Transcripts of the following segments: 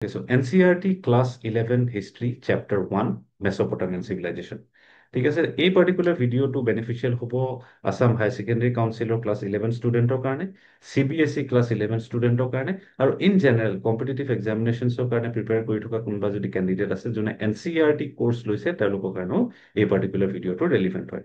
Okay, so NCERT Class 11 History Chapter 1 Mesopotamian Civilization. ঠিক আছে এই পাৰ্টিকুলাৰ ভিডিঅ'টো বেনিফিচিয়েল হ'ব আছাম হাই ছেকেণ্ডেৰী কাউন্সিলৰ ক্লাছ 11 ষ্টুডেণ্টৰ কাৰণে CBSE ক্লাছ 11 ষ্টুডেণ্টৰ কাৰণে আৰু ইন জেনেৰেল কম্পিটিটিভ এক্সামিনেশ্যনছৰ কাৰণে প্ৰিপেয়াৰ কৰি থকা কোনোবা যদি কেণ্ডিডেট আছে যোনে NCERT কোৰ্চ লৈছে তেওঁলোকৰ কাৰণেও এই পাৰ্টিকুলাৰ ভিডিঅ'টো ৰেলিভেণ্ট হয়।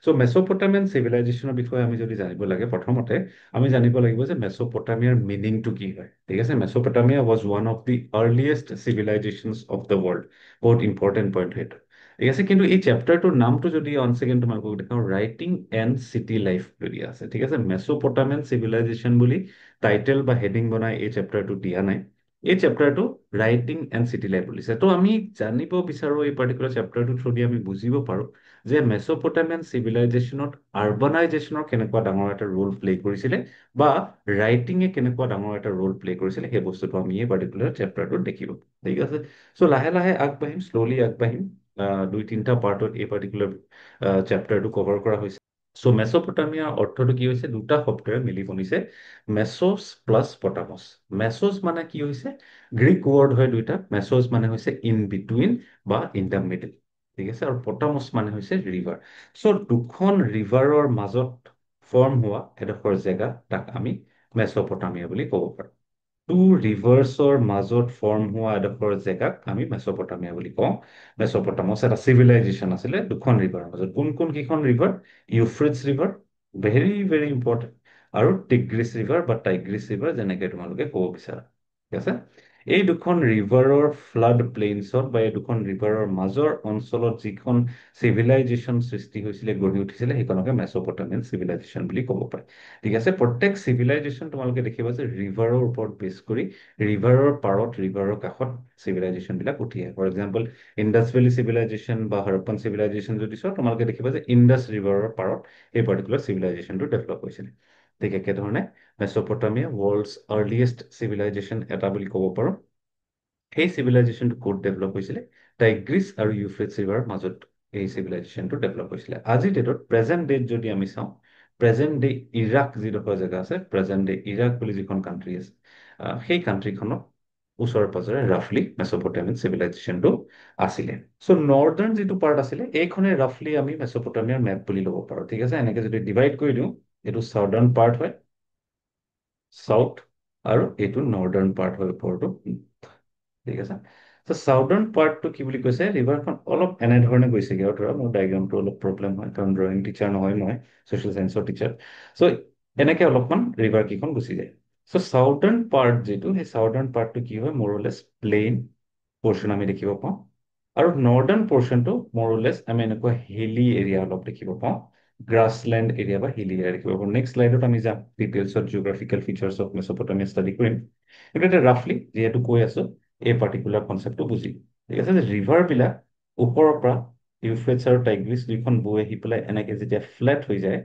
চ' মেছ'পটামিয়ান চিভিলাইজেশ্যনৰ বিষয়ে আমি যদি জানিব লাগে প্ৰথমতে আমি জানিব লাগিব যে মেছ'পটামিয়াৰ মিনিংটো কি হয়। ঠিক আছে, Mesopotamia was one of the earliest civilizations of the world. বহুত ইম্পৰ্টেণ্ট পইণ্ট সেইটো। ঠিক আছে, কিন্তু এই চেপ্টাৰটোৰ নামটো যদি অন ছেকেণ্ড তোমালোকক দেখাওঁ, ৰাইটিং এণ্ড চিটি লাইফ বুলি আছে। ঠিক আছে, মেছ'পটামিয়ান চিভিলাইজেশ্যন বুলি টাইটেল বা হেডিং বনাই এই চেপ্টাৰটো দিয়া নাই। এই চেপ্টাৰটো ৰাইটিং এণ্ড চিটি লাইফ বুলিছে। ত' আমি জানিব বিচাৰো এই পাৰ্টিকুলাৰ চেপ্টাৰটো থ্ৰু দি আমি বুজিব পাৰো যে মেছ'পটামিয়ান চিভিলাইজেশ্যনত আৰবানাইজেশ্যনৰ কেনেকুৱা ডাঙৰ এটা ৰোল প্লে কৰিছিলে বা ৰাইটিঙে কেনেকুৱা ডাঙৰ এটা ৰোল প্লে কৰিছিলে সেই বস্তুটো আমি এই পাৰ্টিকুলাৰ চেপ্টাৰটোত দেখিব। ঠিক আছে, চ' লাহে লাহে আগবাঢ়িম, শ্ল'লি আগবাঢ়িম। দুই তিনিটা পাৰ্টত এই পাৰ্টিকুলাৰ চেপ্টাৰটো কভাৰ কৰা হৈছে। চ' মেছ'পটামিয়াৰ অৰ্থটো কি হৈছে, দুটা শব্দৰে মিলি বনিছে, মেছ'ছ প্লাছ পটামছ। মেছ'ছ মানে কি হৈছে, গ্ৰীক ৱৰ্ড হয় দুইটা। মেছ'ছ মানে হৈছে ইন বিটুইন বা ইন দ্য মিডল। ঠিক আছে, আৰু পটামছ মানে হৈছে ৰিভাৰ। চ' দুখন ৰিভাৰৰ মাজত ফৰ্ম হোৱা এডোখৰ জেগা তাক আমি মেছ'পটামিয়া বুলি ক'ব পাৰোঁ। টু ৰিভাৰ্ছৰ মাজত ফৰ্ম হোৱা এডোখৰ জেগাক আমি মেছ'পটামিয়া বুলি কওঁ। মেছ'পটামছ এটা চিভিলাইজেশ্যন আছিলে দুখন ৰিভাৰৰ মাজত। কোন কোন কেইখন river? Euphrates river, very very important, আৰু টিগ্ৰিছ ৰিভাৰ বা টাইগ্ৰিছ ৰিভাৰ, যেনেকে তোমালোকে ক'ব বিচাৰা। ঠিক আছে, এই দুখন ৰিভাৰৰ ফ্লাড প্লেইনছত বা এই দুখন ৰিভাৰৰ মাজৰ অঞ্চলত যিখন চিভিলাইজেশ্যন সৃষ্টি হৈছিলে, গঢ়ি উঠিছিলে, সেইখনকে মেছ'পটামিয়ান চিভিলাইজেশ্যন বুলি ক'ব পাৰে। ঠিক আছে, প্ৰত্যেক চিভিলাইজেশ্যন তোমালোকে দেখিবা যে ৰিভাৰৰ ওপৰত বেছ কৰি ৰিভাৰৰ পাৰত, ৰিভাৰৰ কাষত চিভিলাইজেশ্যন বিলাক উঠি আহে। For example, Indus valley civilization বা হৰপ্পান চিভিলাইজেশ্যন যদি চোৱা, তোমালোকে দেখিবা যে ইণ্ডাছ ৰিভাৰৰ পাৰত এই পাৰ্টিকুলাৰ চিভিলাইজেশ্যনটো ডেভেলপ হৈছিলে। ঠিক একেধৰণে মেছ'পটামিয়া ৱৰ্ল্ডছ আৰ্লিয়েষ্ট চিভিলাইজেশ্যন এটা বুলি ক'ব পাৰোঁ। সেই চিভিলাইজেশ্যনটো ক'ত ডেভেলপ হৈছিলে? টাইগ্ৰিছ আৰু ইউফ্ৰেটছ ৰিভাৰৰ মাজত এই চিভিলাইজেশ্যনটো ডেভেলপ হৈছিলে। আজিৰ ডেটত, প্ৰেজেণ্ট ডেট যদি আমি চাওঁ, প্ৰেজেণ্ট ডে ইৰাক যিডোখৰ জেগা আছে, প্ৰেজেণ্ট ডে ইৰাক বুলি যিখন কাণ্ট্ৰি আছে, সেই কাণ্ট্ৰিখনত ওচৰে পাজৰে ৰাফলি মেছ'পটামিয়ান চিভিলাইজেশ্যনটো আছিলে। চ' নৰ্দাৰ্ণ যিটো পাৰ্ট আছিলে, এইখনে ৰাফলি আমি মেছ'পটামিয়াৰ মেপ বুলি ল'ব পাৰোঁ। ঠিক আছে, এনেকে যদি ডিভাইড কৰি দিওঁ, এইটো চাউদাৰ্ণ পাৰ্ট হয়, চাউথ, আৰু এইটো নৰ্দাৰ্ণ পাৰ্ট হয় ওপৰটো। ঠিক আছে, চাউদাৰ্ণ পাৰ্টটো কি বুলি কৈছে, ৰিভাৰখন অলপ এনেধৰণে গৈছেগে। আৰু ধৰা মোৰ ডায়েগ্ৰামটো অলপ প্ৰব্লেম হয়, কাৰণ ড্ৰয়িং টিচাৰ নহয় মই, ছ'চিয়েল চায়েন্সৰ টিচাৰ। চ' এনেকে অলপমান ৰিভাৰ কেইখন গুচি যায়। চ' চাউদাৰ্ণ পাৰ্ট যিটো, সেই চাউদাৰ্ণ পাৰ্টটো কি হয়, মৰলেছ প্লেইন পৰ্চন আমি দেখিব পাওঁ। আৰু নৰ্দাৰ্ণ পৰ্চনটো মৰলেছ আমি এনেকুৱা হিলি এৰিয়া অলপ দেখিব পাওঁ, গ্ৰাছলেণ্ড এৰিয়া বা হিলি এৰিয়া দেখিব পাওঁ। নেক্সট শ্লাইডত আমি যাম, ডিটেইলছত জিঅ'গ্ৰাফিকেল ফিচাৰ্ছ অফ মেছ'পটামিয়া ষ্টাডি কৰিম। কিন্তু এতিয়া ৰাফলি যিহেতু কৈ আছো, এই পাৰ্টিকুলাৰ কনচেপ্টটো বুজি। ঠিক আছে, যে ৰিভাৰবিলাক ওপৰৰ পৰা ইউফ্ৰেটছ আৰু টাইগ্ৰিছ দুইখন বৈ আহি পেলাই এনেকে যেতিয়া ফ্লেট হৈ যায়,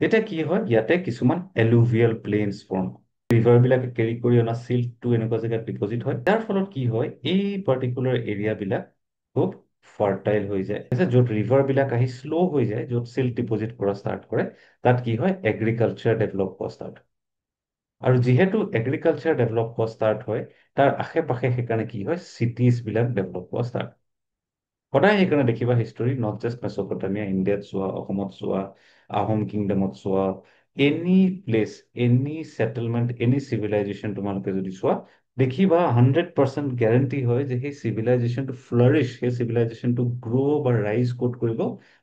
তেতিয়া কি হয়, ইয়াতে কিছুমান এলুভিয়েল প্লেইনছ ফৰ্ম। ৰিভাৰবিলাকে কেৰি কৰি অনা চিল্টটো এনেকুৱা জেগাত ডিপজিট হয়। তাৰ ফলত কি হয়, এই পাৰ্টিকুলাৰ এৰিয়াবিলাক খুব ফাৰ্টাইল হৈ যায়। য'ত ৰিভাৰবিলাক আহি শ্ল' হৈ যায়, য'ত চিল্ট ডিপজিট কৰা ষ্টাৰ্ট কৰে, তাত কি হয়, এগ্ৰিকালচাৰ ডেভেলপ হোৱা ষ্টাৰ্ট হয়। আৰু যিহেতু এগ্ৰিকালচাৰ ডেভেলপ হোৱা ষ্টাৰ্ট হয়, তাৰ আশে পাশে সেইকাৰণে কি হয়, চিটিজ বিলাক ডেভেলপ হোৱা ষ্টাৰ্ট। সদায় সেইকাৰণে দেখিবা হিষ্টৰী, নট জাষ্ট মেছ'পটামিয়া, ইণ্ডিয়াত চোৱা, অসমত চোৱা, আহোম কিংডমত চোৱা, any place, any settlement, any civilisation তোমালোকে যদি চোৱা, দেখিবা 100% গেৰেণ্টি হয় যে সেই চিভিলাইজেশ্যনটো ফ্লাৰিছ, সেই চিভিলাইজেশ্যনটো গ্ৰ' বা ৰাইজ ক'ত কৰিব,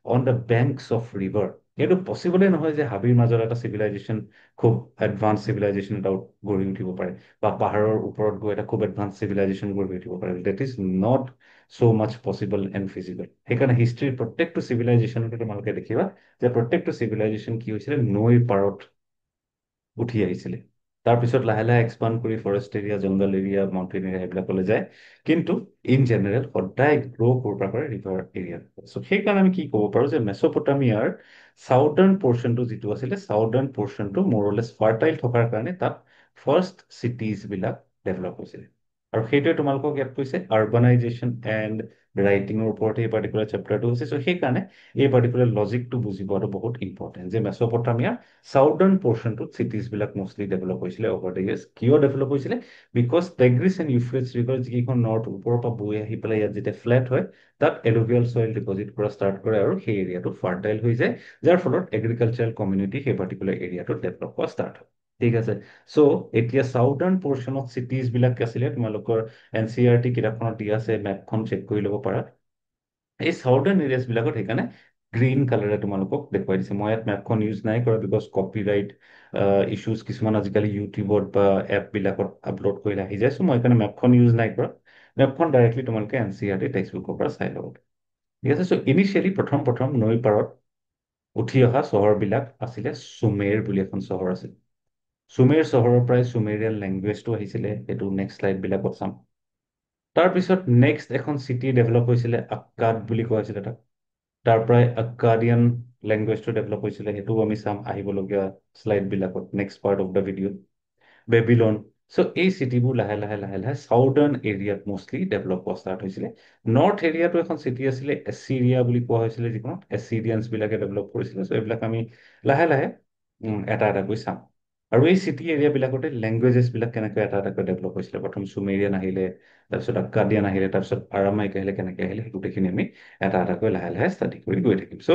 on the banks of river. এইটো পচিবলে নহয় যে হাবিৰ মাজত এটা চিভিলাইজেশ্যন, খুব এডভান্স চিভিলাইজেশ্যন এটা গঢ়ি উঠিব পাৰে, বা পাহাৰৰ ওপৰত গৈ এটা খুব এডভান্স চিভিলাইজেশ্যন গঢ়ি উঠিব পাৰে। That is not so' much possible and feasible. সেইকাৰণে হিষ্ট্ৰীৰ প্ৰত্যেকটো চিভিলাইজেশ্যনতে তোমালোকে দেখিবা যে প্ৰত্যেকটো চিভিলাইজেশ্যন কি হৈছিলে, নৈৰ পাৰত উঠি আহিছিলে। তাৰপিছত লাহে লাহে এক্সপাণ্ড কৰি ফৰেষ্ট এৰিয়া, জংগল এৰিয়া, মাউণ্টেইন এৰিয়া সেইবিলাকলৈ যায়। কিন্তু ইন জেনেৰেল সদায় গ্ৰ' ক'ৰ পৰা কৰে, ৰিভাৰ এৰিয়া। চ' সেইকাৰণে আমি কি ক'ব পাৰোঁ যে মেছ'পটামিয়াৰ চাউদাৰ্ণ পৰ্চনটো যিটো আছিলে, চাউদাৰ্ণ পৰ্চনটো মৰলেছ ফাৰ্টাইল থকাৰ কাৰণে তাত ফাৰ্ষ্ট চিটিজ বিলাক ডেভেলপ হৈছিলে। আৰু সেইটোৱে তোমালোকক ইয়াত কৈছে আৰবানাইজেশ্যন এণ্ড ৰাইটিঙৰ ওপৰত এই পাৰ্টিকুলাৰ চেপ্টাৰটো হৈছে। চ' সেইকাৰণে এই পাৰ্টিকুলাৰ লজিকটো বুজি পোৱাটো বহুত ইম্পৰ্টেণ্ট যে মেচপটামিয়াৰ চাউদাৰ্ণ পৰ্চনটোত চিটিজ বিলাক মষ্টলি ডেভেলপ হৈছিলে অভাৰ দ্য ইয়াৰ্ছ। কিয় ডেভেলপ হৈছিলে? বিকজ টেগ্ৰিছ এণ্ড ইউফ্ৰেটছ ৰিভাৰ যিকেইখন নৰ্থ ওপৰৰ পৰা বৈ আহি পেলাই ইয়াত যেতিয়া ফ্লেট হয়, তাত এলুভিয়েল চইল ডিপজিট কৰা ষ্টাৰ্ট কৰে আৰু সেই এৰিয়াটো ফাৰ্টাইল হৈ যায়, যাৰ ফলত এগ্ৰিকালচাৰেল কমিউনিটি সেই পাৰ্টিকুলাৰ এৰিয়াটোত ডেভেলপ হোৱা ষ্টাৰ্ট হয়। ঠিক আছে। চ' এতিয়া চাউদাৰ্ণ পৰ্চনত চিটিজ বিলাক আছিলে, তোমালোকৰ NCERT কিতাপখনত দিয়া আছে, মেপখন চেক কৰি ল'ব পাৰা। এই চাউদাৰ্ণ এৰিয়াজ বিলাকত সেইকাৰণে গ্ৰীণ কালাৰে তোমালোকক দেখুৱাই দিছে। মই ইয়াত মেপখন ইউজ নাই কৰা বিকজ কপিৰাইট ইছ্যুজ কিছুমান আজিকালি ইউটিউবত বা এপবিলাকত আপলোড কৰিলে আহি যায়। চ' মই সেইকাৰণে মেপখন ইউজ নাই কৰা। মেপখন ডাইৰেক্টলি তোমালোকে NCERT টেক্সট বুকৰ পৰা চাই ল'ব। ঠিক আছে। চ' ইনিচিয়েলি প্ৰথম প্ৰথম নৈৰ পাৰত উঠি অহা চহৰবিলাক আছিলে চুমেৰ বুলি এখন চহৰ আছিল। চুমেৰ চহৰৰ পৰাই চুমেৰিয়ান লেংগুৱেজটো আহিছিলে, সেইটো নেক্সট শ্লাইডবিলাকত চাম। তাৰপিছত নেক্সট এখন চিটি ডেভেলপ হৈছিলে, আক্কাদ বুলি কোৱা হৈছিলে তাক। তাৰ পৰাই আক্কাদিয়ান লেংগুৱেজটো ডেভেলপ হৈছিলে, সেইটোও আমি চাম আহিবলগীয়া শ্লাইডবিলাকত, next part of the video'. Babylon. So' এই চিটিবোৰ লাহে লাহে লাহে লাহে চাউদাৰ্ণ এৰিয়াত মষ্টলি ডেভেলপ হোৱা ষ্টাৰ্ট হৈছিলে। নৰ্থ এৰিয়াটো এখন চিটি আছিলে এছিৰিয়া বুলি কোৱা হৈছিলে, যিখনত এছিৰিয়ানছ বিলাকে ডেভেলপ কৰিছিলে। চ' এইবিলাক আমি লাহে লাহে এটা এটাকৈ চাম। আৰু এই চিটি এৰিয়াবিলাকতে লেংগুৱেজেছ বিলাক কেনেকৈ এটা এটাকৈ ডেভেলপ হৈছিলে, প্ৰথম চুমেৰিয়ান আহিলে, তাৰপিছত আক্কাদিয়ান আহিলে, তাৰপিছত আৰামাইক আহিলে, কেনেকৈ আহিলে, সেই গোটেইখিনি আমি এটা এটাকৈ লাহে লাহে ষ্টাডি কৰি গৈ থাকিম। চ'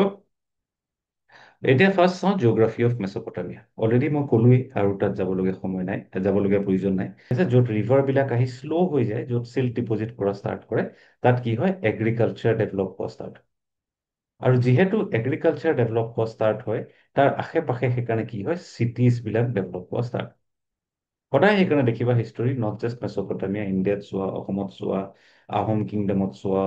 এতিয়া ফাৰ্ষ্ট চাওঁ জিঅ'গ্ৰাফী অফ মেচপটামিয়া। অলৰেডি মই ক'লোৱেই আৰু তাত যাবলগীয়া সময় নাই, যাবলগীয়া প্ৰয়োজন নাই। য'ত ৰিভাৰ বিলাক আহি শ্ল' হৈ যায়, য'ত চিল্ট ডিপজিট কৰা ষ্টাৰ্ট কৰে, তাত কি হয় এগ্ৰিকালচাৰ ডেভেলপ হোৱা ষ্টাৰ্ট। আৰু যিহেতু এগ্ৰিকালচাৰ ডেভেলপ হোৱা ষ্টাৰ্ট হয়, তাৰ আশে পাশে সেইকাৰণে কি হয় চিটিজ বিলাক ডেভেলপ হোৱা ষ্টাৰ্ট। সদায় সেইকাৰণে দেখিবা হিষ্টৰী নট জাষ্ট মেচপটামিয়া, ইণ্ডিয়াত চোৱা, অসমত চোৱা, আহোম কিংডমত চোৱা,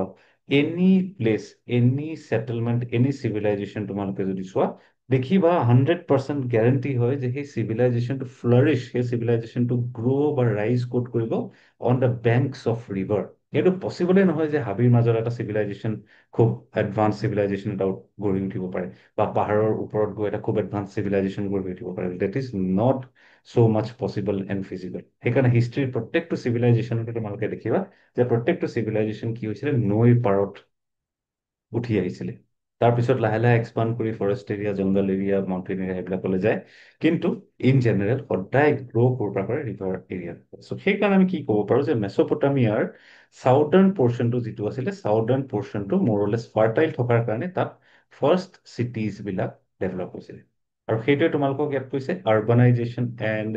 any place, any settlement, any civilisation তোমালোকে যদি চোৱা, দেখিবা 100% গেৰেণ্টি হয় যে সেই চিভিলাইজেশ্যনটো ফ্লাৰিছ, সেই চিভিলাইজেশ্যনটো গ্ৰ' বা ৰাইজ ক'ত কৰিব, on the banks of river. এইটো পচিবলে নহয় যে হাবিৰ মাজত এটা চিভিলাইজেশ্যন, খুব এডভান্স চিভিলাইজেশ্যন এটা গঢ়ি উঠিব পাৰে, বা পাহাৰৰ ওপৰত গৈ এটা খুব এডভান্স চিভিলাইজেশ্যন গঢ়ি উঠিব পাৰে। That is not so' much possible and feasible. সেইকাৰণে হিষ্ট্ৰীৰ প্ৰত্যেকটো চিভিলাইজেশ্যনতে তোমালোকে দেখিবা যে প্ৰত্যেকটো চিভিলাইজেশ্যন কি হৈছিলে, নৈৰ পাৰত উঠি আহিছিলে। তাৰপিছত লাহে লাহে এক্সপাণ্ড কৰি ফৰেষ্ট এৰিয়া, জংগল এৰিয়া, মাউণ্টেইন এৰিয়া সেইবিলাকলৈ যায়। কিন্তু ইন জেনেৰেল সদায় গ্ৰ' কৰবা কৰে ৰিভাৰ এৰিয়াত। চ' সেইকাৰণে আমি কি ক'ব পাৰোঁ যে মেচপটামিয়াৰ চাউদাৰ্ণ পৰ্চনটো যিটো আছিলে, চাউদাৰ্ণ পৰ্চনটো মৰলেছ ফাৰ্টাইল থকাৰ কাৰণে তাত ফাৰ্ষ্ট চিটিজ বিলাক ডেভেলপ হৈছিলে। আৰু সেইটোৱে তোমালোকক ইয়াত কৈছে আৰবানাইজেশ্যন এণ্ড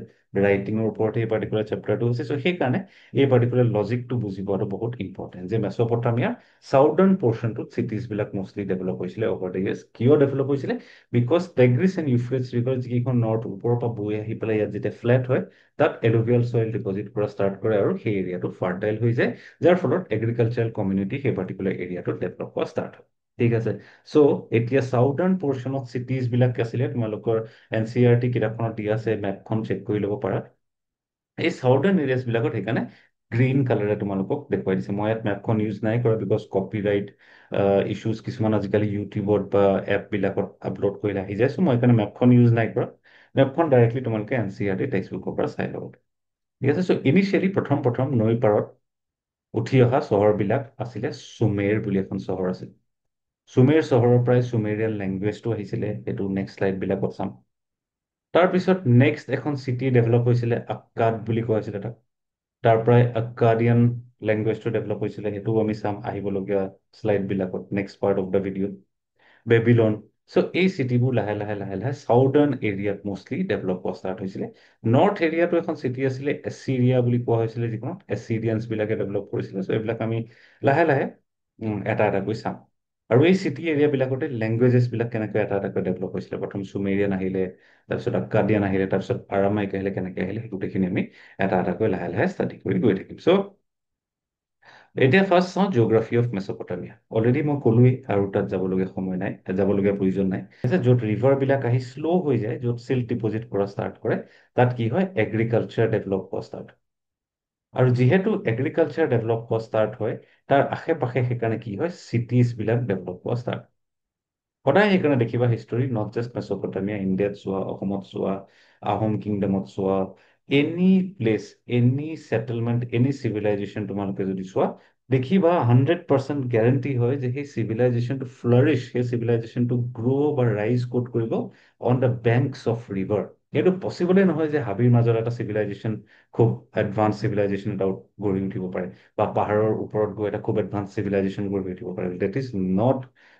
ৰাইটিঙৰ ওপৰত এই পাৰ্টিকুলাৰ চেপ্টাৰটো হৈছে। চ' সেইকাৰণে এই পাৰ্টিকুলাৰ লজিকটো বুজি পোৱাটো বহুত ইম্পৰ্টেণ্ট যে মেচপটামিয়াৰ চাউদাৰ্ণ পৰ্চনটোত চিটিজ বিলাক মষ্টলি ডেভেলপ হৈছিলে অভাৰ দ্য ইয়াৰ্ছ। কিয় ডেভেলপ হৈছিলে? বিকজ টেগ্ৰিছ এণ্ড ইউফ্ৰেটছ ৰিভাৰ যিকেইখন নৰ্থ ওপৰৰ পৰা বৈ আহি পেলাই ইয়াত যেতিয়া ফ্লেট হয়, তাত এলুভিয়েল চইল ডিপজিট কৰা ষ্টাৰ্ট কৰে আৰু সেই এৰিয়াটো ফাৰ্টাইল হৈ যায়, যাৰ ফলত এগ্ৰিকালচাৰেল কমিউনিটি সেই পাৰ্টিকুলাৰ এৰিয়াটোত ডেভেলপ হোৱা ষ্টাৰ্ট হয়। ঠিক আছে। চ' এতিয়া চাউদাৰ্ণ পৰ্চনত চিটিজ বিলাক আছিলে, তোমালোকৰ NCERT কিতাপখনত দিয়া আছে, মেপখন চেক কৰি ল'ব পাৰা। এই চাউদাৰ্ণ এৰিয়াজ বিলাকত সেইকাৰণে গ্ৰীণ কালাৰে তোমালোকক দেখুৱাই দিছে। মই ইয়াত মেপখন ইউজ নাই কৰা বিকজ কপিৰাইট ইছ্যুজ কিছুমান আজিকালি ইউটিউবত বা এপবিলাকত আপলোড কৰিলে আহি যায়। চ' মই সেইকাৰণে মেপখন ইউজ নাই কৰা। মেপখন ডাইৰেক্টলি তোমালোকে NCERT টেক্সট বুকৰ পৰা চাই ল'ব। ঠিক আছে। চ' ইনিচিয়েলি প্ৰথম প্ৰথম নৈৰ পাৰত উঠি অহা চহৰবিলাক আছিলে চুমেৰ বুলি এখন চহৰ আছিল। চুমেৰ চহৰৰ পৰাই চুমেৰিয়ান লেংগুৱেজটো আহিছিলে, সেইটো নেক্সট শ্লাইডবিলাকত চাম। তাৰপিছত নেক্সট এখন চিটি ডেভেলপ হৈছিলে, আক্কাদ বুলি কোৱা হৈছিলে তাক। তাৰ পৰাই আক্কাদিয়ান লেংগুৱেজটো ডেভেলপ হৈছিলে, সেইটোও আমি চাম আহিবলগীয়া শ্লাইডবিলাকত, next part of the video'. Babylon. So' এই চিটিবোৰ লাহে লাহে লাহে লাহে চাউদাৰ্ণ এৰিয়াত মষ্টলি ডেভেলপ হোৱা ষ্টাৰ্ট হৈছিলে। নৰ্থ এৰিয়াটো এখন চিটি আছিলে এছিৰিয়া বুলি কোৱা হৈছিলে, যিখনত এছিৰিয়ানছ বিলাকে ডেভেলপ কৰিছিলে। চ' এইবিলাক আমি লাহে লাহে এটা এটাকৈ চাম। আৰু এই চিটি এৰিয়াবিলাকতে লেংগুৱেজেছ বিলাক কেনেকৈ এটা এটাকৈ ডেভেলপ হৈছিলে, প্ৰথম চুমেৰিয়ান আহিলে, তাৰপিছত আক্কাদিয়ান আহিলে, তাৰপিছত আৰামাইক আহিলে, কেনেকৈ আহিলে, সেই গোটেইখিনি আমি এটা এটাকৈ লাহে লাহে ষ্টাডি কৰি গৈ থাকিম। চ' এতিয়া ফাৰ্ষ্ট চাওঁ জিঅ'গ্ৰাফী অফ মেচপটামিয়া। অলৰেডি মই ক'লোৱেই আৰু তাত যাবলগীয়া সময় নাই, যাবলগীয়া প্ৰয়োজন নাই। য'ত ৰিভাৰ বিলাক আহি শ্ল' হৈ যায়, য'ত চিল্ট ডিপজিট কৰা ষ্টাৰ্ট কৰে, তাত কি হয় এগ্ৰিকালচাৰ ডেভেলপ হোৱা ষ্টাৰ্ট। আৰু যিহেতু এগ্ৰিকালচাৰ ডেভেলপ হোৱা ষ্টাৰ্ট হয়, তাৰ আশে পাশে সেইকাৰণে কি হয় চিটিজ বিলাক ডেভেলপ হোৱা ষ্টাৰ্ট। সদায় সেইকাৰণে দেখিবা হিষ্টৰী নট জাষ্ট মেচপটামিয়া, ইণ্ডিয়াত চোৱা, অসমত চোৱা, আহোম কিংডমত চোৱা, any place, any settlement, any civilisation তোমালোকে যদি চোৱা, দেখিবা 100% গ্যাৰেণ্টি হয় যে সেই চিভিলাইজেশ্যনটো ফ্লাৰিছ, সেই চিভিলাইজেশ্যনটো গ্ৰ' বা ৰাইজ ক'ত কৰিব, on the banks of river. এইটো পচিবলে নহয় যে হাবিৰ মাজত এটা চিভিলাইজেশ্যন, খুব এডভান্স চিভিলাইজেশ্যন এটা গঢ়ি উঠিব পাৰে, বা পাহাৰৰ ওপৰত গৈ এটা খুব এডভান্স চিভিলাইজেশ্যন গঢ়ি উঠিব পাৰে। That is not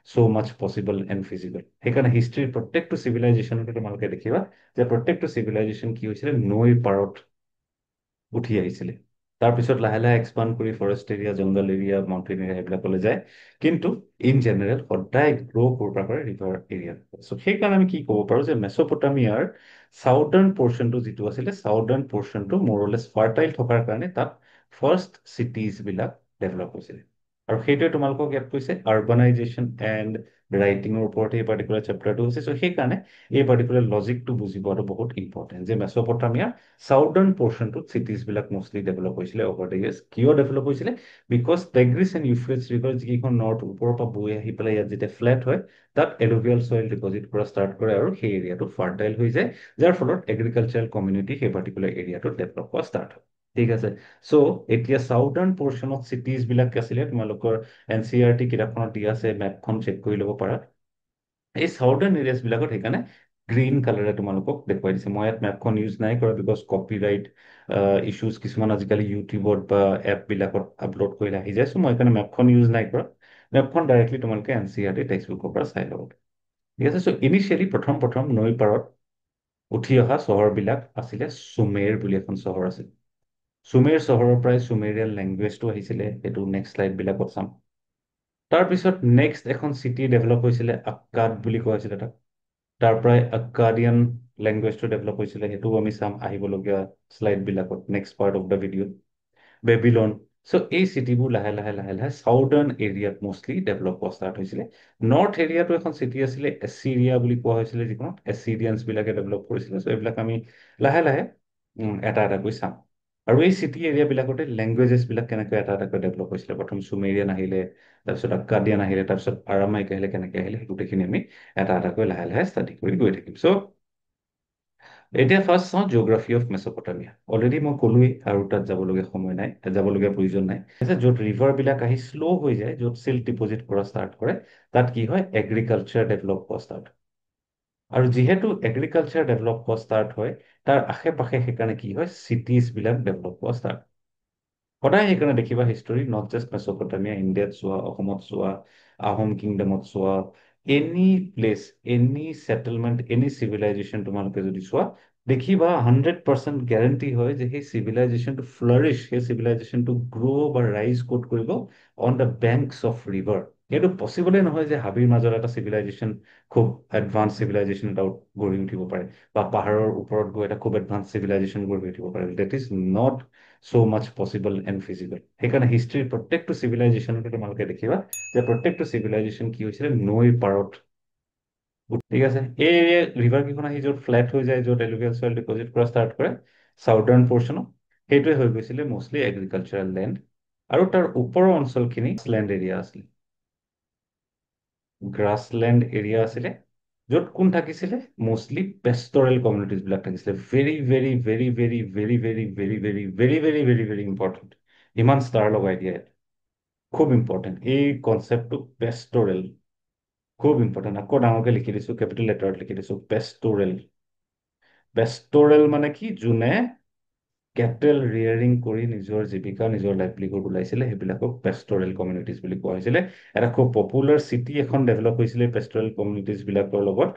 so' much possible and feasible. সেইকাৰণে হিষ্ট্ৰীৰ প্ৰত্যেকটো চিভিলাইজেশ্যনতে তোমালোকে দেখিবা যে প্ৰত্যেকটো চিভিলাইজেশ্যন কি হৈছিলে, নৈৰ পাৰত উঠি আহিছিলে। তাৰপিছত লাহে লাহে এক্সপাণ্ড কৰি ফৰেষ্ট এৰিয়া, জংগল এৰিয়া, মাউণ্টেইন এৰিয়া সেইবিলাকলৈ যায়। কিন্তু ইন জেনেৰেল সদায় গ্ৰ' কৰবা কৰে ৰিভাৰ এৰিয়াত। চ' সেইকাৰণে আমি কি ক'ব পাৰোঁ যে মেচ'পটামিয়াৰ চাউদাৰ্ণ পৰ্চনটো যিটো আছিলে, চাউদাৰ্ণ পৰ্চনটো মৰলেছ ফাৰ্টাইল থকাৰ কাৰণে তাত ফাৰ্ষ্ট চিটিজ বিলাক ডেভেলপ হৈছিলে। আৰু সেইটোৱে তোমালোকক ইয়াত কৈছে আৰ্বানাইজেশ্যন এণ্ড ৰাইটিঙৰ ওপৰত এই পাৰ্টিকুলাৰ চেপ্টাৰটো হৈছে। চ' সেইকাৰণে এই পাৰ্টিকুলাৰ লজিকটো বুজি পোৱাটো বহুত ইম্পৰ্টেণ্ট যে মেচ'পটামিয়াৰ চাউদাৰ্ণ পৰ্চনটোত চিটিজ বিলাক মষ্টলি ডেভেলপ হৈছিলে অভাৰ দ্য ইয়াৰ্ছ। কিয় ডেভেলপ হৈছিলে? বিকজ টেগ্ৰিছ এণ্ড ইউফ্ৰেটছ ৰিভাৰ যিকেইখন নৰ্থ ওপৰৰ পৰা বৈ আহি পেলাই ইয়াত যেতিয়া ফ্লেট হয়, তাত এলুভিয়েল চইল ডিপজিট কৰা ষ্টাৰ্ট কৰে আৰু সেই এৰিয়াটো ফাৰ্টাইল হৈ যায়, যাৰ ফলত এগ্ৰিকালচাৰেল কমিউনিটি সেই পাৰ্টিকুলাৰ এৰিয়াটোত ডেভেলপ হোৱা ষ্টাৰ্ট হয়। ঠিক আছে। চ' এতিয়া চাউদাৰ্ণ পৰ্চনত চিটিজ বিলাক আছিলে, তোমালোকৰ NCERT কিতাপখনত দিয়া আছে, মেপখন চেক কৰি ল'ব পাৰা। এই চাউদাৰ্ণ এৰিয়াজ বিলাকত সেইকাৰণে গ্ৰীণ কালাৰে তোমালোকক দেখুৱাই দিছে। মই ইয়াত মেপখন ইউজ নাই কৰা, বিকজ কপিৰাইট ইছ্যুজ কিছুমান আজিকালি ইউটিউবত বা এপবিলাকত আপলোড কৰিলে আহি যায়। চ' মই সেইকাৰণে মেপখন ইউজ নাই কৰা। মেপখন ডাইৰেক্টলি তোমালোকে NCERT টেক্সট বুকৰ পৰা চাই ল'ব। ঠিক আছে। চ' ইনিচিয়েলি প্ৰথম প্ৰথম নৈৰ পাৰত উঠি অহা চহৰবিলাক আছিলে, চুমেৰ বুলি এখন চহৰ আছিল। চুমেৰ চহৰৰ পৰাই চুমেৰিয়ান লেংগুৱেজটো আহিছিলে, সেইটো নেক্সট শ্লাইডবিলাকত চাম। তাৰপিছত নেক্সট এখন চিটি ডেভেলপ হৈছিলে, আক্কাদ বুলি কোৱা হৈছিলে তাক। তাৰ পৰাই আক্কাদিয়ান লেংগুৱেজটো ডেভেলপ হৈছিলে, সেইটোও আমি চাম আহিবলগীয়া শ্লাইডবিলাকত, next part of the video'. Babylon. So' এই চিটিবোৰ লাহে লাহে লাহে লাহে চাউদাৰ্ণ এৰিয়াত মষ্টলি ডেভেলপ হোৱা ষ্টাৰ্ট হৈছিলে। নৰ্থ এৰিয়াটো এখন চিটি আছিলে, এছিৰিয়া বুলি কোৱা হৈছিলে, যিখনত এছিৰিয়ানছ বিলাকে ডেভেলপ কৰিছিলে। চ' এইবিলাক আমি লাহে লাহে এটা এটাকৈ চাম। আৰু এই চিটি এৰিয়াবিলাকতে লেংগুৱেজেছ বিলাক কেনেকৈ এটা এটাকৈ ডেভেলপ হৈছিলে, প্ৰথম চুমেৰিয়ান আহিলে, তাৰপিছত আক্কাদিয়ান আহিলে, তাৰপিছত আৰামাইক আহিলে, কেনেকৈ আহিলে, সেই গোটেইখিনি আমি এটা এটাকৈ লাহে লাহে ষ্টাডি কৰি গৈ থাকিম। চ' এতিয়া ফাৰ্ষ্ট চাওঁ জিঅ'গ্ৰাফী অফ মেচ'পটামিয়া। অলৰেডি মই ক'লোৱেই, আৰু তাত যাবলগীয়া সময় নাই, যাবলগীয়া প্ৰয়োজন নাই। য'ত ৰিভাৰ বিলাক আহি শ্ল' হৈ যায়, য'ত চিল্ট ডিপজিট কৰা ষ্টাৰ্ট কৰে, তাত কি হয়, এগ্ৰিকালচাৰ ডেভেলপ হোৱা ষ্টাৰ্ট। আৰু যিহেতু এগ্ৰিকালচাৰ ডেভেলপ হোৱা ষ্টাৰ্ট হয়, তাৰ আশে পাশে সেইকাৰণে কি হয়, চিটিজ বিলাক ডেভেলপ হোৱা ষ্টাৰ্ট। সদায় সেইকাৰণে দেখিবা হিষ্টৰী, নট জাষ্ট মেচ'পটামিয়া, ইণ্ডিয়াত চোৱা, অসমত চোৱা, আহোম কিংডমত চোৱা, any place, any settlement, any civilisation তোমালোকে যদি চোৱা, দেখিবা 100% গ্যাৰেণ্টি হয় যে সেই চিভিলাইজেশ্যনটো ফ্লাৰিছ, সেই চিভিলাইজেশ্যনটো গ্ৰ' বা ৰাইজ ক'ত কৰিব, on the banks of river. এইটো পচিবলে নহয় যে হাবিৰ মাজত এটা চিভিলাইজেশ্যন, খুব এডভান্স চিভিলাইজেশ্যন এটা গঢ়ি উঠিব পাৰে, বা পাহাৰৰ ওপৰত গৈ এটা খুব এডভান্স চিভিলাইজেশ্যন গঢ়ি উঠিব পাৰে। That is not so' much possible and feasible. সেইকাৰণে হিষ্ট্ৰীৰ প্ৰত্যেকটো চিভিলাইজেশ্যনতে তোমালোকে দেখিবা যে প্ৰত্যেকটো চিভিলাইজেশ্যন কি হৈছিলে, নৈৰ পাৰত। ঠিক আছে। এই ৰিভাৰ কেইখন আহি য'ত ফ্লেট হৈ যায়, য'ত এলুভিয়েল চইল ডিপজিট কৰা ষ্টাৰ্ট কৰে, চাউদাৰ্ণ পৰ্চনত, সেইটোৱে হৈ গৈছিলে মষ্টলি এগ্ৰিকালচাৰেল লেণ্ড। আৰু তাৰ ওপৰৰ অঞ্চলখিনি লেণ্ড এৰিয়া আছিলে, গ্ৰাছলেণ্ড এৰিয়া আছিলে, য'ত কোন থাকিছিলে, মষ্টলি পেষ্টৰেল কমিউনিটিজ বিলাক থাকিছিলে। Very very very very very very very very very very very very important. ইমান ষ্টাৰ লগাই দিয়ে, খুব ইম্পৰ্টেণ্ট এই কনচেপ্টটো, পেষ্টৰেল। খুব ইম্পৰ্টেণ্ট, আকৌ ডাঙৰকে লিখি দিছো, কেপিটেল লেটাৰত লিখি দিছো, পেষ্টৰেল। পেষ্টৰেল মানে কি, যোনে কেটেল ৰিয়াৰিং কৰি নিজৰ জীৱিকা, নিজৰ লাইভলিহুড ওলাইছিলে, সেইবিলাকক পেষ্টৰেল কমিউনিটিজ বুলি কোৱা হৈছিলে। এটা খুব পপুলাৰ চিটি এখন ডেভেলপ হৈছিলে পেষ্টৰেল কমিউনিটিজ বিলাকৰ লগত,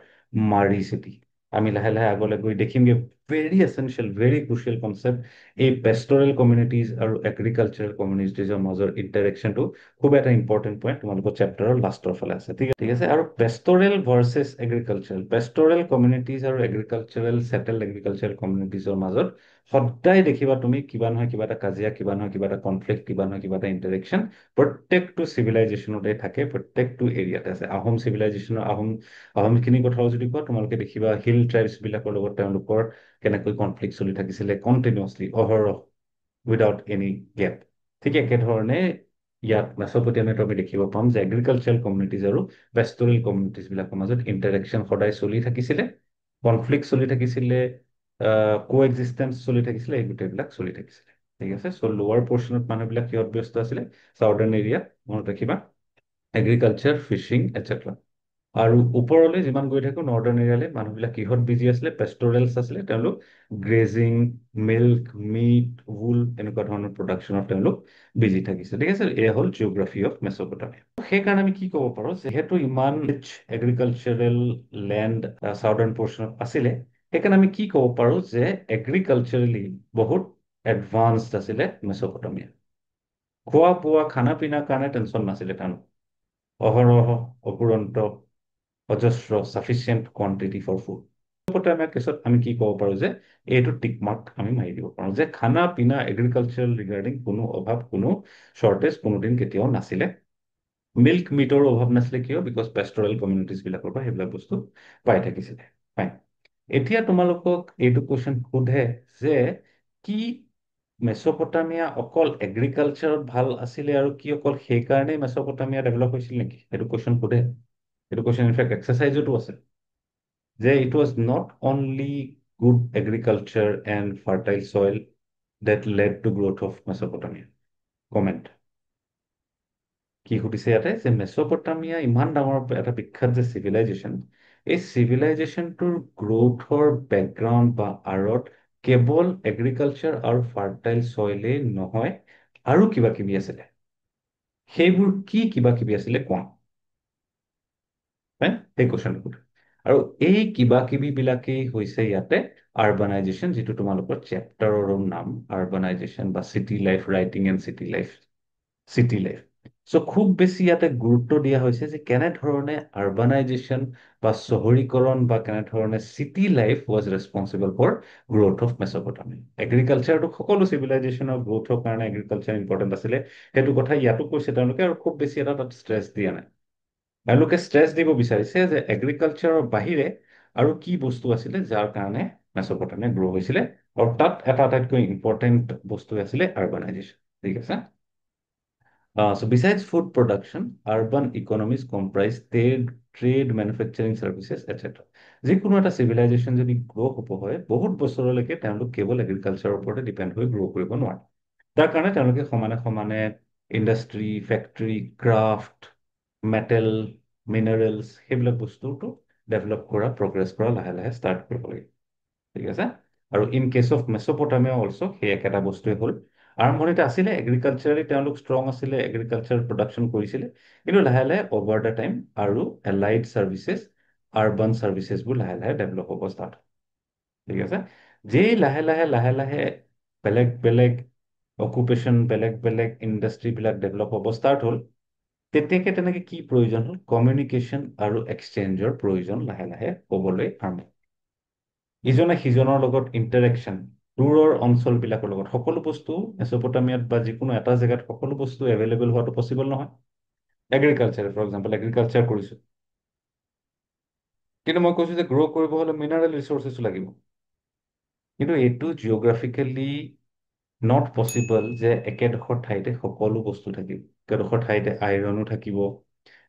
মাৰি চিটি। আমি লাহে লাহে আগলৈ গৈ দেখিমগে, very essential, very crucial concept. এই পেষ্টৰেল কমিউনিটিজ আৰু এগ্ৰিকালচাৰেল কমিউনিটিজৰ মাজৰ ইণ্টাৰেকশ্যনটো খুব এটা ইম্পৰ্টেণ্ট পইণ্ট, তোমালোকৰ চেপ্টাৰৰ লাষ্টৰ ফালে আছে। ঠিক আছে। আৰু pastoral versus agricultural, pastoral communities আৰু এগ্ৰিকালচাৰেল ছেটেল এগ্ৰিকালচাৰেল কমিউনিটিজৰ মাজত সদায় দেখিবা তুমি কিবা নহয় কিবা এটা কাজিয়া, কিবা নহয় কিবা এটা কনফ্লিক্ট, কিবা নহয় কিবা এটা ইণ্টাৰেকশ্যন প্ৰত্যেকটো চিভিলাইজেশ্যনতে থাকে, প্ৰত্যেকটো এৰিয়াতে আছে। আহোম চিভিলাইজেশ্যনৰ আহোমখিনিৰ কথাও যদি কোৱা, তোমালোকে দেখিবা হিল ট্ৰাইবছ বিলাকৰ লগত তেওঁলোকৰ কেনেকৈ কনফ্লিক্ট চলি থাকিছিলে কণ্টিনিউয়াছলি, অহৰহ, উইদাউট এনি গেপ। ঠিক একেধৰণে ইয়াত মেচ'পটেমিয়াত আমি দেখিব পাম যে এগ্ৰিকালচাৰেল কমিউনিটিজ আৰু পেষ্টৰেল কমিউনিটিজ বিলাকৰ মাজত ইণ্টাৰেকশ্যন সদায় চলি থাকিছিলে, কনফ্লিক্ট চলি থাকিছিলে, কো এক্সিষ্টেঞ্চ চলি থাকিছিলে, এই গোটেইবিলাক চলি থাকিছিলে। ঠিক আছে, চ' লোৱাৰ পৰ্চনত মানুহবিলাক কিহত ব্যস্ত আছিলে? চাউদাৰ্ণ এৰিয়াত, মনত ৰাখিবা, এগ্ৰিকালচাৰ, ফিচিং, এটচেট্ৰা। আৰু ওপৰলৈ যিমান গৈ থাকো নৰ্দাৰ্ণ এৰিয়ালৈ, মানুহবিলাক কিহত বিজি আছিলে? পেষ্টৰেলছ আছিলে, তেওঁলোক গ্ৰেজিং, মিল্ক, মিট, উল, এনেকুৱা ধৰণৰ প্ৰডাকশ্যনত তেওঁলোক বিজি থাকিছে। ঠিক আছে, এয়া হ'ল জিঅ'গ্ৰাফি অফ মেচপটামিয়া। সেইকাৰণে আমি কি ক'ব পাৰোঁ, যিহেতু ইমান ৰিচ এগ্ৰিকালচাৰেল লেণ্ড চাউদাৰ্ণ পৰ্চনত আছিলে, সেইকাৰণে আমি কি ক'ব পাৰোঁ যে এগ্ৰিকালচাৰেলি বহুত এডভান্সড আছিলে মেচপটামিয়া। খোৱা বোৱা, খানা পিনাৰ কাৰণে টেনশ্যন নাছিলে তেওঁলোক। অহৰহ, অপুৰন্ত, অজস্ৰ, চাফিচিয়েণ্ট কোৱান্টিটি ফৰ ফুড। মেচপটামিয়াৰ কেছত আমি কি ক'ব পাৰোঁ যে এইটো টিক মাৰ্ক আমি মাৰি দিব পাৰোঁ যে খানা পিনা, এগ্ৰিকালচাৰেল ৰিগাৰ্ডিং কোনো অভাৱ, কোনো শ্বৰ্টেজ কোনোদিন কেতিয়াও নাছিলে। মিল্ক মিটৰ অভাৱ নাছিলে, কিয়? বিকজ পেষ্টৰেল কমিউনিটিজ বিলাকৰ পৰা সেইবিলাক বস্তু পাই থাকিছিলে। ফাইন। এতিয়া তোমালোকক এইটো কুৱেশ্যন সোধে যে কি মেচপটামিয়া অকল এগ্ৰিকালচাৰত ভাল আছিলে আৰু কি অকল সেইকাৰণেই মেচপটামিয়া ডেভেলপ হৈছিল নেকি? এইটো কুৱেশ্যন সোধে। এইটো কুৱেশ্যন ইনফেক্ট এক্সাৰচাইজতো আছে যে it was not only good agriculture and fertile soil that led to growth of Mesopotamia. Comment. কি সুধিছে ইয়াতে যে মেচপটামিয়া ইমান ডাঙৰ এটা বিখ্যাত যে চিভিলাইজেশ্যন, এই চিভিলাইজেশ্যনটোৰ গ্ৰোথৰ বেকগ্ৰাউণ্ড বা আঁৰত কেৱল এগ্ৰিকালচাৰ আৰু ফাৰ্টাইল চইলেই নহয়, আৰু কিবা কিবি আছিলে। সেইবোৰ কি কিবা কিবি আছিলে কোৱা? সেই কুৱেশ্যনটো সোধে। আৰু এই কিবা কিবি বিলাকেই হৈছে ইয়াতে আৰবানাইজেশ্যন, যিটো তোমালোকৰ চেপ্টাৰৰো নাম, আৰবানাইজেশ্যন বা city life, writing and city life, city life. So' খুব বেছি ইয়াতে গুৰুত্ব দিয়া হৈছে যে কেনেধৰণে আৰবানাইজেশ্যন বা চহৰীকৰণ বা কেনেধৰণে city life was responsible for growth of Mesopotamia. এগ্ৰিকালচাৰটো সকলো চিভিলাইজেশ্যনৰ গ্ৰোথৰ কাৰণে এগ্ৰিকালচাৰ ইম্পৰ্টেণ্ট আছিলে, সেইটো কথা ইয়াতো কৈছে তেওঁলোকে, আৰু খুব বেছি এটা তাত ষ্ট্ৰেছ দিয়া নাই। তেওঁলোকে ষ্ট্ৰেছ দিব বিচাৰিছে যে এগ্ৰিকালচাৰৰ বাহিৰে আৰু কি বস্তু আছিলে যাৰ কাৰণে মেচপটামিয়া গ্ৰ' হৈছিলে, আৰু তাত এটা আটাইতকৈ ইম্পৰ্টেণ্ট বস্তু আছিলে আৰবানাইজেশ্যন। ঠিক আছে। So besides food production, urban economies comprise trade, manufacturing services, etc. যিকোনো এটা চিভিলাইজেশ্যন যদি গ্ৰ' হ'ব হয়, বহুত বছৰলৈকে তেওঁলোক কেৱল এগ্ৰিকালচাৰৰ ওপৰতে ডিপেণ্ড হৈ গ্ৰ' কৰিব নোৱাৰে। তাৰ কাৰণে তেওঁলোকে সমানে সমানে industry, factory, craft, metal, minerals, সেইবিলাক বস্তুটো ডেভেলপ কৰা, প্ৰগ্ৰেছ কৰা লাহে লাহে ষ্টাৰ্ট কৰিব লাগে। ঠিক আছে। আৰু ইন কেছ অফ মেচপটামিয়া অলছ' সেই একেটা বস্তুৱে হ'ল। আৰম্ভণিতে আছিলে এগ্ৰিকালচাৰেলি তেওঁলোক ষ্ট্ৰং আছিলে, এগ্ৰিকালচাৰ প্ৰডাকশ্যন কৰিছিলে, কিন্তু লাহে লাহে অভাৰ দ্য টাইম আৰু এলাইড ছাৰ্ভিচেছ, আৰ্বান ছাৰ্ভিচেছবোৰ লাহে লাহে ডেভেলপ হ'ব ষ্টাৰ্ট। ঠিক আছে। যেই লাহে লাহে লাহে লাহে বেলেগ বেলেগ অকুপেশ্যন, বেলেগ বেলেগ ইণ্ডাষ্ট্ৰীবিলাক ডেভেলপ হ'ব ষ্টাৰ্ট হ'ল, তেতিয়াকে তেনেকে কি প্ৰয়োজন হ'ল? কমিউনিকেশ্যন আৰু এক্সচেঞ্জৰ প্ৰয়োজন লাহে লাহে হ'বলৈ আৰম্ভ। ইজনে সিজনৰ লগত ইণ্টাৰেকশ্যন, দূৰৰ অঞ্চলবিলাকৰ লগত, সকলো বস্তু মেচপটামিয়াত বা যিকোনো এটা জেগাত সকলো বস্তু এভেইলেবল হোৱাটো পচিবল নহয়। এগ্ৰিকালচাৰ, ফৰ এক্সাম্পল, এগ্ৰিকালচাৰ কৰিছোঁ, কিন্তু মই কৈছোঁ যে গ্ৰ' কৰিব হ'লে মিনাৰেল ৰিচৰ্চেছো লাগিব। কিন্তু এইটো জিঅ'গ্ৰাফিকেলি নট পচিবল যে একেডোখৰ ঠাইতে সকলো বস্তু থাকিব। একেডোখৰ ঠাইতে আইৰণো থাকিব,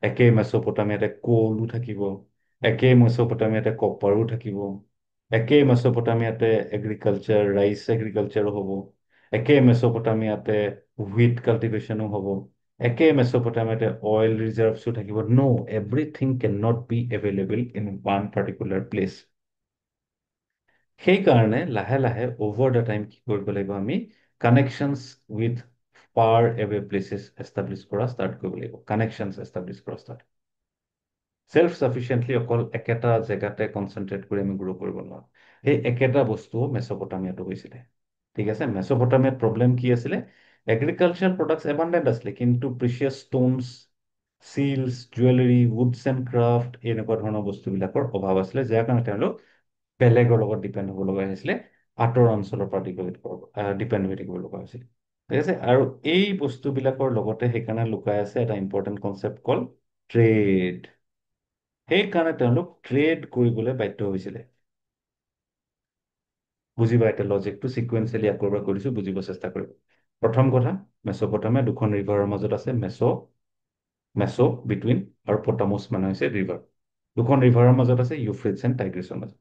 একেই মেচপটামিয়াতে কোলো থাকিব, একেই মেচপটামিয়াতে কপাৰো থাকিব, একেই মেচপটামিয়াতে এগ্ৰিকালচাৰ, ৰাইচ এগ্ৰিকালচাৰো হ'ব, একেই মেচপটামিয়াতে হুইট কাল্টিভেশ্যনো হ'ব, একেই মেচপটামিয়াতে অইল ৰিজাৰ্ভছো থাকিব। No', everything can not be available in one particular place. সেইকাৰণে লাহে লাহে অভাৰ দ্য টাইম কি কৰিব লাগিব? আমি কানেকশ্যনছ উইথ ফাৰ এৱে প্লেচেছ এষ্টাব্লিছ কৰা ষ্টাৰ্ট কৰিব লাগিব, কানেকশ্যনছ এষ্টাব্লিছ কৰা ষ্টাৰ্ট। চেল্ফ চাফিচিয়েণ্টলি অকল একেটা জেগাতে কনচেনট্ৰেট কৰি আমি গ্ৰ' কৰিব নোৱাৰোঁ। সেই একেটা বস্তু মেচপটামিয়াতো হৈছিলে। ঠিক আছে। মেচপটামিয়াত প্ৰব্লেম কি আছিলে? এগ্ৰিকালচাৰ প্ৰডাক্টছ এবাণ্ডেণ্ট আছিলে, কিন্তু precious stones, seals, jewellery, woods and craft, এনেকুৱা ধৰণৰ বস্তুবিলাকৰ অভাৱ আছিলে, যাৰ কাৰণে তেওঁলোক বেলেগৰ লগত ডিপেণ্ড হ'ব লগা হৈছিলে, আঁতৰ অঞ্চলৰ পৰা ডিপেণ্ড হৈ থাকিব লগা হৈছিল। ঠিক আছে। আৰু এই বস্তুবিলাকৰ লগতে সেইকাৰণে লুকাই আছে এটা ইম্পৰ্টেণ্ট কনচেপ্ট কল ট্ৰেড। সেইকাৰণে তেওঁলোক ট্ৰেড কৰিবলৈ বাধ্য হৈছিলে। বুজিবা এতিয়া লজিকটো চিকুৱেঞ্চিয়েলি আকৌ এবাৰ কৈ দিছোঁ, বুজিব চেষ্টা কৰিব। প্ৰথম কথা, মেচপটামিয়া দুখন ৰিভাৰৰ মাজত আছে, মেচ' বিটুইন, আৰু পটামছ মানে হৈছে ৰিভাৰ। দুখন ৰিভাৰৰ মাজত আছে, ইউফ্ৰেটছ এণ্ড টাইগ্ৰিছৰ মাজত।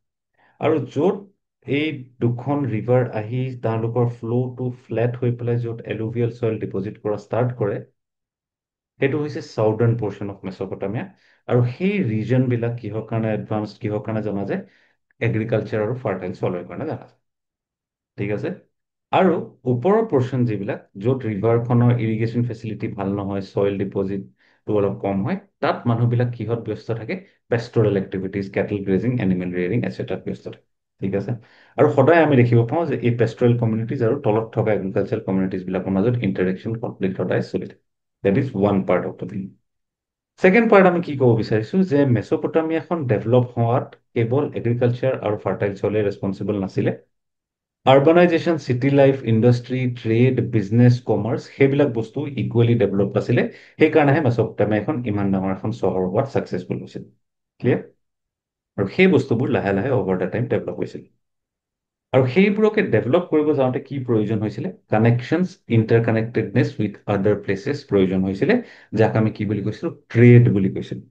আৰু য'ত এই দুখন ৰিভাৰ আহি তেওঁলোকৰ ফ্ল'টো ফ্লেট হৈ পেলাই য'ত এলুভিয়েল চইল ডিপজিট কৰা ষ্টাৰ্ট কৰে, সেইটো হৈছে চাউদাৰ্ণ পৰ্চন অফ মেচপটামিয়া। আৰু সেই ৰিজনবিলাক কিহৰ কাৰণে এডভান্স, কিহৰ কাৰণে জনা যায়? এগ্ৰিকালচাৰ আৰু ফাৰ্টাইল চইলৰ কাৰণে জনা যায়। ঠিক আছে। আৰু ওপৰৰ পৰ্চন যিবিলাক য'ত ৰিভাৰখনৰ ইৰিগেশ্যন ফেচিলিটি ভাল নহয়, চইল ডিপজিটটো অলপ কম হয়, তাত মানুহবিলাক কিহত ব্যস্ত থাকে? Pastoral activities, cattle grazing, animal rearing এটচেট্ৰাত ব্যস্ত থাকে। ঠিক আছে। আৰু সদায় আমি দেখিব পাওঁ যে এই পেষ্টৰেল কমিউনিটিজ আৰু তলত থকা এগ্ৰিকালচাৰ কমিউনিটিজ বিলাকৰ মাজত ইণ্টাৰেকশ্যন কনফ্লিক্ট সদায় চলি থাকে। That is one part of the thing. Second part আমি কি ক'ব বিচাৰিছোঁ যে মেচপটামিয়াখন ডেভেলপ হোৱাত কেৱল এগ্ৰিকালচাৰ আৰু ফাৰ্টাইল চইলে ৰেছপনচিবল নাছিলে। Urbanisation, city life, industry, trade, business, commerce, সেইবিলাক বস্তু ইকুৱেলি ডেভেলপ আছিলে। সেইকাৰণেহে মেচপটামিয়াখন ইমান ডাঙৰ এখন চহৰ হোৱাত ছাকচেছফুল হৈছিল। ক্লিয়াৰ? আৰু সেই বস্তুবোৰ লাহে লাহে অভাৰ দ্য টাইম ডেভেলপ হৈছিল। আৰু সেইবোৰকে ডেভেলপ কৰিব যাওঁতে কি প্ৰয়োজন হৈছিলে? কানেকশ্যনছ, ইণ্টাৰকানেক্টেডনেছ উইথ আদাৰ প্লেচেছ প্ৰয়োজন হৈছিলে, যাক আমি কি বুলি কৈছিলোঁ? ট্ৰেড বুলি কৈছিলোঁ।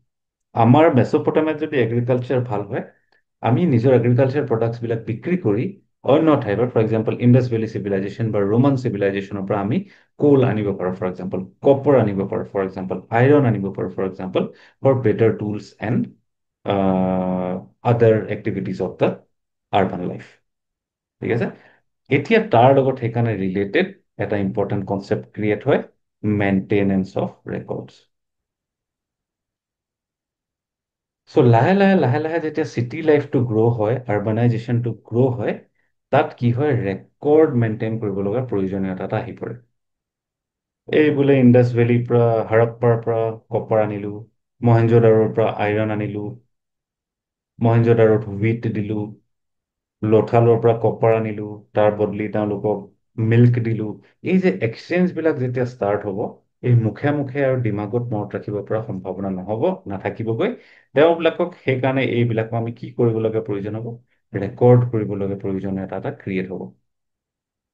আমাৰ মেচপটামিয়াত যদি এগ্ৰিকালচাৰ ভাল হয়, আমি নিজৰ এগ্ৰিকালচাৰ প্ৰডাক্টছবিলাক বিক্ৰী কৰি অন্য ঠাইৰ পৰা, for example Indus valley civilization বা ৰোমান চিভিলাইজেশ্যনৰ পৰা আমি কোল আনিব পাৰোঁ, ফৰ এক্সাম্পল কপাৰ আনিব পাৰোঁ, ফৰ এক্সাম্পল আইৰণ আনিব পাৰোঁ, for example for better tools and other activities of the urban life. ঠিক আছে। এতিয়া তাৰ লগত সেইকাৰণে ৰিলেটেড এটা ইম্পৰ্টেণ্ট কনচেপ্ট ক্ৰিয়েট হয়, মেইনটেনেন্স অফ ৰেকৰ্ডছ। চ' লাহে লাহে লাহে লাহে যেতিয়া চিটি লাইফটো গ্ৰ' হয়, আৰ্বানাইজেশ্যনটো গ্ৰ' হয়, তাত কি হয়? ৰেকৰ্ড মেইনটেইন কৰিব লগা প্ৰয়োজনীয়তা এটা আহি পৰে। এই বোলে ইণ্ডাছ ভেলীৰ পৰা, হাৰাপ্পাৰ পৰা কপাৰ আনিলোঁ, মহেঞ্জোদাৰোৰ পৰা আইৰণ আনিলোঁ, মহেঞ্জোদাৰোত হুইট দিলোঁ, লথালৰ পৰা কপাৰ আনিলোঁ, তাৰ বদলি তেওঁলোকক মিল্ক দিলোঁ। এই যে এক্সচেঞ্জবিলাক যেতিয়া ষ্টাৰ্ট হ'ব, এই মুখে মুখে আৰু দিমাগত মনত ৰাখিব পৰা সম্ভাৱনা নহ'ব, নাথাকিবগৈ। তেওঁবিলাকক সেইকাৰণে এইবিলাকক আমি কি কৰিব লগা প্ৰয়োজন হ'ব? ৰেকৰ্ড কৰিব লগা প্ৰয়োজনীয়তা এটা ক্ৰিয়েট হ'ব।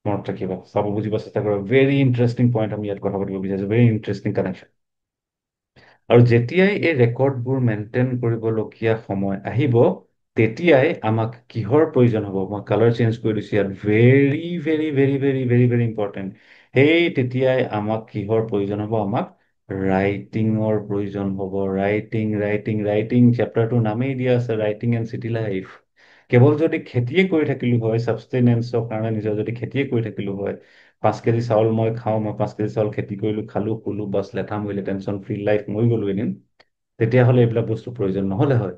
মনত ৰাখিবা, চাব বুজিব চেষ্টা কৰা। ভেৰি ইণ্টাৰেষ্টিং পইণ্ট আমি ইয়াত কথা পাতিব বিচাৰিছোঁ, ভেৰি ইণ্টাৰেষ্টিং কানেকশ্যন। আৰু যেতিয়াই এই ৰেকৰ্ডবোৰ মেইনটেইন কৰিবলগীয়া সময় আহিব, তেতিয়াই আমাক কিহৰ প্ৰয়োজন হ'ব? মই কালাৰ চেঞ্জ কৰি দিছোঁ ইয়াত, very very very very very very important. তেতিয়াই আমাক কিহৰ প্ৰয়োজন হ'ব? আমাক ৰাইটিঙৰ প্ৰয়োজন হ'ব। Writing, writing, writing. চেপ্টাৰটোৰ নামেই দিয়া আছে, ৰাইটিং এণ্ড চিটি লাইফ। কেৱল যদি খেতিয়ে কৰি থাকিলোঁ হয়, ছাবষ্টেনেন্সৰ কাৰণে নিজৰ যদি খেতিয়ে কৰি থাকিলোঁ হয়, 5 কেজি চাউল মই খাওঁ, মই 5 কেজি চাউল খেতি কৰিলোঁ, খালোঁ, শুলোঁ, বাছ লেঠা মৰিলে, টেনশ্যন ফ্ৰী লাইফ, মই গ'লো এদিন, তেতিয়াহ'লে এইবিলাক বস্তু প্ৰয়োজন নহ'লে হয়।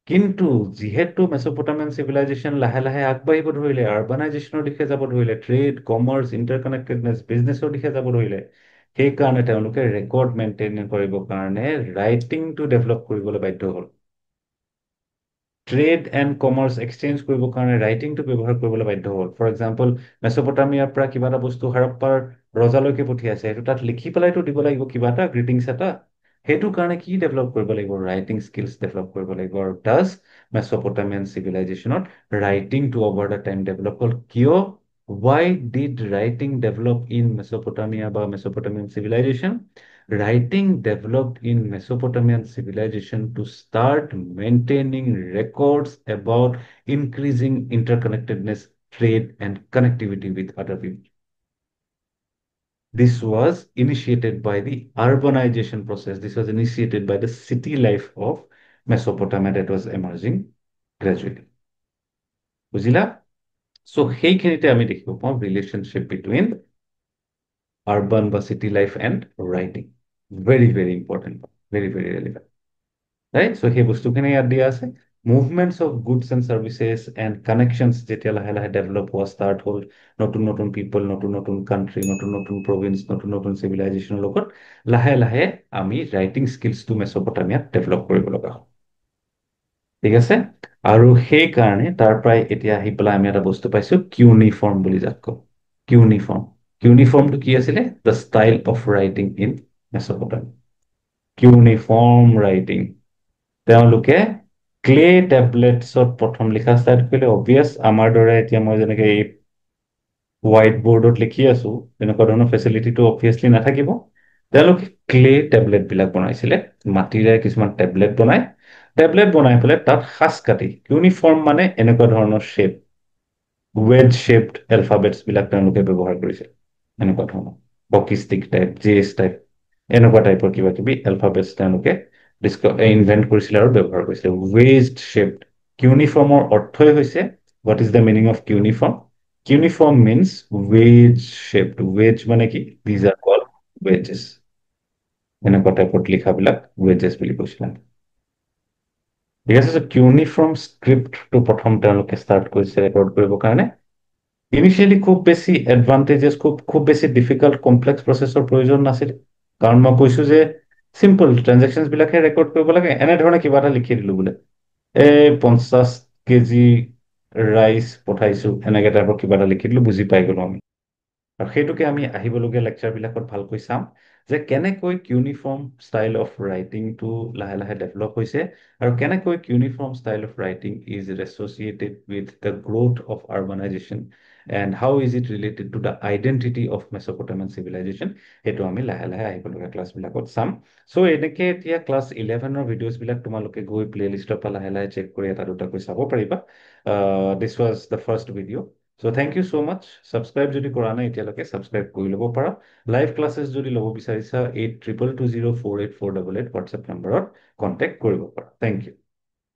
কিন্তু যিহেতু মেচপটামিয়ান চিভিলাইজেশ্যন লাহে লাহে আগবাঢ়িব ধৰিলে, আৰ্বানাইজেশ্যনৰ দিশে যাব ধৰিলে, ট্ৰেড, কমাৰ্চ, ইণ্টাৰকানেক্টেডনেছ, বিজনেছৰ দিশে যাব ধৰিলে, সেইকাৰণে তেওঁলোকে ৰেকৰ্ড মেইনটেইন কৰিবৰ কাৰণে ৰাইটিংটো ডেভেলপ কৰিবলৈ বাধ্য হ'ল। ট্ৰেড এণ্ড কমাৰ্চ এক্সচেঞ্জ কৰিবৰ কাৰণে ৰাইটিংটো ব্যৱহাৰ কৰিবলৈ বাধ্য হ'ল। ফৰ এক্সাম্পল, মেচপটামিয়াৰ পৰা কিবা এটা বস্তু হাৰাপ্পাৰ ৰজালৈকে পঠিয়াইছে, সেইটো তাত লিখি পেলাইতো দিব লাগিব কিবা এটা, গ্ৰিটিংছ এটা। সেইটো কাৰণে কি ডেভেলপ কৰিব লাগিব? ৰাইটিং স্কিলছ ডেভেলপ কৰিব লাগিব। আৰু দাস মেচপটামিয়ান চিভিলাইজেশ্যনত ৰাইটিংটো অভাৰ দ্য টাইম ডেভেলপ হ'ল। কিয়? Why did writing develop in Mesopotamia বা Mesopotamian civilization? Writing developed in Mesopotamian civilization to start maintaining records about increasing interconnectedness, trade, and connectivity with other people. This was initiated by the urbanization process. This was initiated by the city life of Mesopotamia that was emerging gradually. বুজিলা? So সেইখিনিতে আমি দেখিব পাওঁ relationship between urban বা city life and writing. Very very important, very very relevant, right? So' সেই বস্তুখিনি ইয়াত দিয়া আছে। Movements of goods and services and connections যেতিয়া লাহে লাহে ডেভেলপ হোৱা ষ্টাৰ্ট হ'ল, নতুন নতুন পিপল, নতুন নতুন কাণ্ট্ৰি, নতুন নতুন প্ৰভিন্স, নতুন নতুন চিভিলাইজেশ্যনৰ লগত লাহে লাহে আমি ৰাইটিং স্কিলছটো মেচপটামিয়াত ডেভেলপ কৰিব লগা হ'ল। ঠিক আছে। আৰু সেইকাৰণে তাৰ পৰাই এতিয়া আহি পেলাই আমি এটা বস্তু পাইছোঁ, কিউনিফৰ্ম বুলি যাক কওঁ। কিউনিফৰ্ম। কিউনিফৰ্মটো কি আছিলে? The style of writing in Mesopotamia. Cuneiform writing. তেওঁলোকে ক্লে টেবলেটছত প্ৰথম লিখা ষ্টাৰ্ট কৰিলে। অবভিয়াছ, আমাৰ দৰে এতিয়া মই যেনেকে এই হোৱাইট বৰ্ডত লিখি আছোঁ, তেনেকুৱা ধৰণৰ ফেচিলিটিটো অবভিয়াছলি নাথাকিব। তেওঁলোকে ক্লে টেবলেটবিলাক বনাইছিলে, মাটিৰে কিছুমান টেবলেট বনাই পেলাই তাত সাজ কাটি, ইউনিফৰ্ম মানে এনেকুৱা ধৰণৰ শ্বেপ, ৱেজ শ্বেপড এলফাবেটছ বিলাক তেওঁলোকে ব্যৱহাৰ কৰিছিল এনেকুৱা ধৰণৰ hockey stick type JS type এনেকুৱা টাইপৰ কিবা কিবি এলফাবেটছ তেওঁলোকে ইনভেন্ট কৰিছিলে আৰু ব্যৱহাৰ কৰিছিলে ৱেজড শ্বেপড কিউনিফৰ্মৰ অৰ্থই হৈছে what is the meaning of cuneiform cuneiform means wedge shaped wedge মানে কি দিজ আৰ কল ৱেজেছ এনেকুৱা টাইপত লিখাবিলাক ৱেজেছ বুলি কৈছিলে ঠিক আছে কিউনিফৰ্ম স্ক্ৰিপ্টটো প্ৰথম তেওঁলোকে ষ্টাৰ্ট কৰিছে ৰেকৰ্ড কৰিবৰ কাৰণে ইনিচিয়েলি খুব বেছি এডভান্টেজেছ খুব বেছি ডিফিকাল্ট কমপ্লেক্স প্ৰচেছৰ প্ৰয়োজন নাছিল কাৰণ মই কৈছো যে চিম্পল ট্ৰেনজেকশ্যন বিলাকহে ৰেকৰ্ড কৰিব লাগে এনেধৰণে কিবা এটা লিখি দিলো বোলে 50 কেজি ৰাইচ পঠাইছো এনেকে টাইপৰ কিবা এটা লিখি দিলো বুজি পাই গলো আমি আৰু সেইটোকে আমি আহিবলগীয়া লেকচাৰবিলাকত ভালকৈ চাম যে কেনেকৈ কিউনিফৰ্ম ষ্টাইল অফ ৰাইটিংটো লাহে লাহে ডেভেলপ হৈছে আৰু কেনেকৈ cuneiform style of writing is associated with the growth of urbanisation and how is it related to the identity of Mesopotamian civilisation সেইটো আমি লাহে লাহে আহিবলগীয়া ক্লাছবিলাকত চাম চ' এনেকে এতিয়া ক্লাছ 11ৰ ভিডিঅ'ছবিলাক তোমালোকে গৈ প্লেলিষ্টৰ পৰা লাহে লাহে চেক কৰি এটা দুটাকৈ চাব পাৰিবা this was the first video' so' thank you so' much subscribe যদি কৰা নাই এতিয়ালৈকে ছাবস্ক্ৰাইব কৰি ল'ব পাৰা লাইভ ক্লাছেছ যদি ল'ব বিচাৰিছা 8222048488 হোৱাটছএপ নম্বৰত কণ্টেক্ট কৰিব পাৰা থেংক ইউ